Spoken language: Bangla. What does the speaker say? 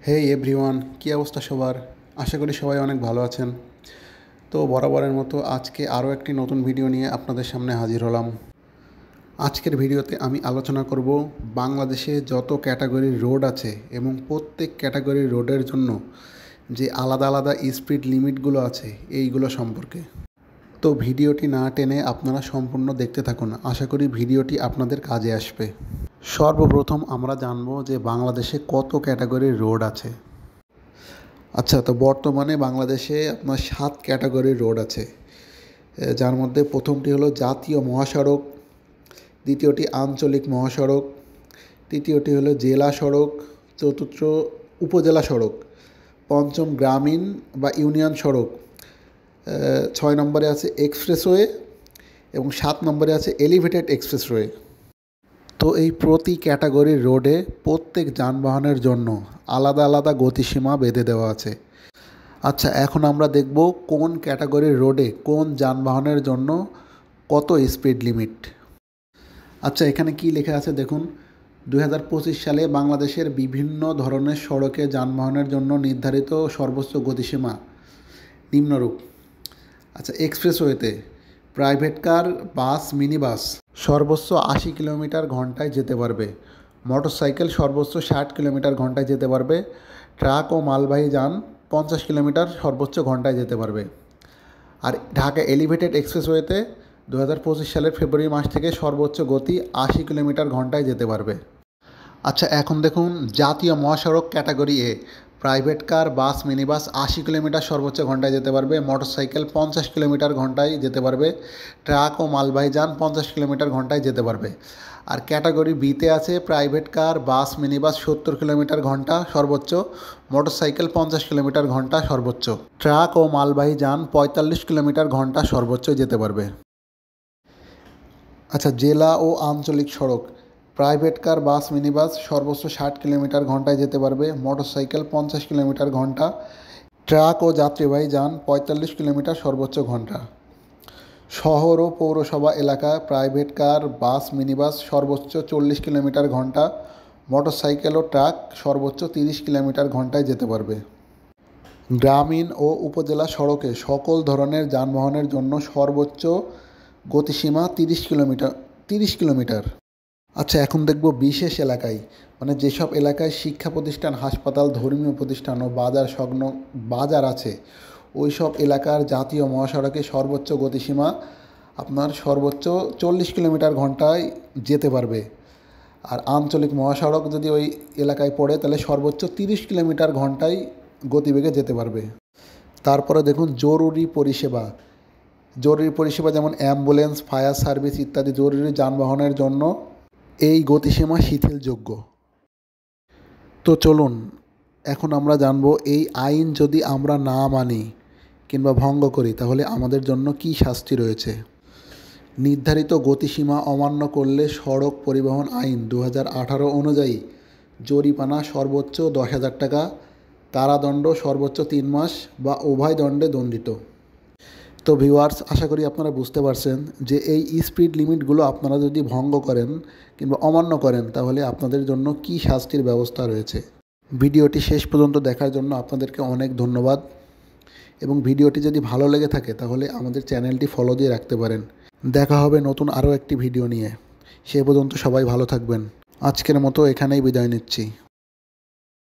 হেই এভরিওয়ান, কী অবস্থা সবার? আশা করি সবাই অনেক ভালো আছেন। তো বরাবরের মতো আজকে আরও একটি নতুন ভিডিও নিয়ে আপনাদের সামনে হাজির হলাম। আজকের ভিডিওতে আমি আলোচনা করব বাংলাদেশে যত ক্যাটাগরির রোড আছে এবং প্রত্যেক ক্যাটাগরির রোডের জন্য যে আলাদা আলাদা স্পিড লিমিটগুলো আছে এইগুলো সম্পর্কে। তো ভিডিওটি না টেনে আপনারা সম্পূর্ণ দেখতে থাকুন, আশা করি ভিডিওটি আপনাদের কাজে আসবে। সর্বপ্রথম আমরা জানব যে বাংলাদেশে কত ক্যাটাগরির রোড আছে। আচ্ছা, তো বর্তমানে বাংলাদেশে আপনার 7 ক্যাটাগরির রোড আছে, যার মধ্যে প্রথমটি হলো জাতীয় মহাসড়ক, দ্বিতীয়টি আঞ্চলিক মহাসড়ক, তৃতীয়টি হলো জেলা সড়ক, চতুর্থ উপজেলা সড়ক, পঞ্চম গ্রামীণ বা ইউনিয়ন সড়ক, 6 নম্বরে আছে এক্সপ্রেসওয়ে এবং 7 নম্বরে আছে এলিভেটেড এক্সপ্রেসওয়ে। তো এই প্রতি ক্যাটাগরির রোডে প্রত্যেক যানবাহনের জন্য আলাদা আলাদা গতিসীমা বেঁধে দেওয়া আছে। আচ্ছা, এখন আমরা দেখব কোন ক্যাটাগরির রোডে কোন যানবাহনের জন্য কত স্পিড লিমিট। আচ্ছা, এখানে কি লেখা আছে দেখুন। 2025 সালে বাংলাদেশের বিভিন্ন ধরনের সড়কে যানবাহনের জন্য নির্ধারিত সর্বোচ্চ গতিসীমা নিম্নরূপ। আচ্ছা, এক্সপ্রেসওয়েতে প্রাইভেট কার, বাস, মিনি বাস সর্বোচ্চ 80 কিলোমিটার ঘন্টায় যেতে পারবে। মোটরসাইকেল সর্বোচ্চ 60 কিলোমিটার ঘন্টায় যেতে পারবে। ট্রাক ও মালবাহী যান 50 কিলোমিটার সর্বোচ্চ ঘন্টায় যেতে পারবে। আর ঢাকা এলিভেটেড এক্সপ্রেসওয়েতে 2025 সালের ফেব্রুয়ারি মাস থেকে সর্বোচ্চ গতি 80 কিলোমিটার ঘন্টায় যেতে পারবে। আচ্ছা, এখন দেখুন জাতীয় মহাসড়ক ক্যাটাগরি এ প্রাইভেট কার, বাস, মিনি বাস 80 কিলোমিটার সর্বোচ্চ ঘন্টায় যেতে পারবে। মোটরসাইকেল 50 কিলোমিটার ঘন্টায় যেতে পারবে। ট্রাক ও মালবাহী যান 50 কিলোমিটার ঘন্টায় যেতে পারবে। আর ক্যাটাগরি বিতে আছে প্রাইভেট কার, বাস, মিনি বাস 70 কিলোমিটার ঘন্টা সর্বোচ্চ, মোটরসাইকেল 50 কিলোমিটার ঘন্টা সর্বোচ্চ, ট্রাক ও মালবাহী যান 45 কিলোমিটার ঘন্টা সর্বোচ্চ যেতে পারবে। আচ্ছা, জেলা ও আঞ্চলিক সড়ক প্রাইভেট কার, বাস, মিনি বাস সর্বোচ্চ 60 কিলোমিটার ঘন্টায় যেতে পারবে। মোটরসাইকেল 50 কিলোমিটার ঘন্টা, ট্রাক ও যাত্রীবাহী যান 45 কিলোমিটার সর্বোচ্চ ঘন্টা। শহর ও পৌরসভা এলাকায় প্রাইভেট কার, বাস, মিনি বাস সর্বোচ্চ 40 কিলোমিটার ঘন্টা, মোটরসাইকেল ও ট্রাক সর্বোচ্চ 30 কিলোমিটার ঘন্টায় যেতে পারবে। গ্রামীণ ও উপজেলা সড়কে সকল ধরনের যানবাহনের জন্য সর্বোচ্চ গতিসীমা 30 কিলোমিটার। আচ্ছা, এখন দেখব বিশেষ এলাকায়, মানে যেসব এলাকায় শিক্ষা প্রতিষ্ঠান, হাসপাতাল, ধর্মীয় প্রতিষ্ঠান ও বাজার সংলগ্ন বাজার আছে ওই সব এলাকার জাতীয় মহাসড়কে সর্বোচ্চ গতিসীমা আপনার সর্বোচ্চ 40 কিলোমিটার ঘন্টায় যেতে পারবে। আর আঞ্চলিক মহাসড়ক যদি ওই এলাকায় পড়ে তাহলে সর্বোচ্চ 30 কিলোমিটার ঘন্টায় গতিবেগে যেতে পারবে। তারপরে দেখুন জরুরি পরিষেবা। জরুরি পরিষেবা যেমন অ্যাম্বুলেন্স, ফায়ার সার্ভিস ইত্যাদি জরুরি যানবাহনের জন্য এই গতিসীমা শিথিলযোগ্য। তো চলুন এখন আমরা জানব এই আইন যদি আমরা না মানি কিংবা ভঙ্গ করি তাহলে আমাদের জন্য কী শাস্তি রয়েছে। নির্ধারিত গতিসীমা অমান্য করলে সড়ক পরিবহন আইন 2018 অনুযায়ী জরিমানা সর্বোচ্চ 10,000 টাকা, কারাদণ্ড সর্বোচ্চ 3 মাস বা উভয় দণ্ডে দণ্ডিত। তো ভিউয়ার্স, আশা করি আপনারা বুঝতে পারছেন যে এই স্পিড লিমিটগুলো আপনারা যদি ভঙ্গ করেন কিংবা অমান্য করেন তাহলে আপনাদের জন্য কী শাস্তির ব্যবস্থা রয়েছে। ভিডিওটি শেষ পর্যন্ত দেখার জন্য আপনাদেরকে অনেক ধন্যবাদ, এবং ভিডিওটি যদি ভালো লেগে থাকে তাহলে আমাদের চ্যানেলটি ফলো দিয়ে রাখতে পারেন। দেখা হবে নতুন আরও একটি ভিডিও নিয়ে। সে পর্যন্ত সবাই ভালো থাকবেন। আজকের মতো এখানেই বিদায় নিচ্ছি।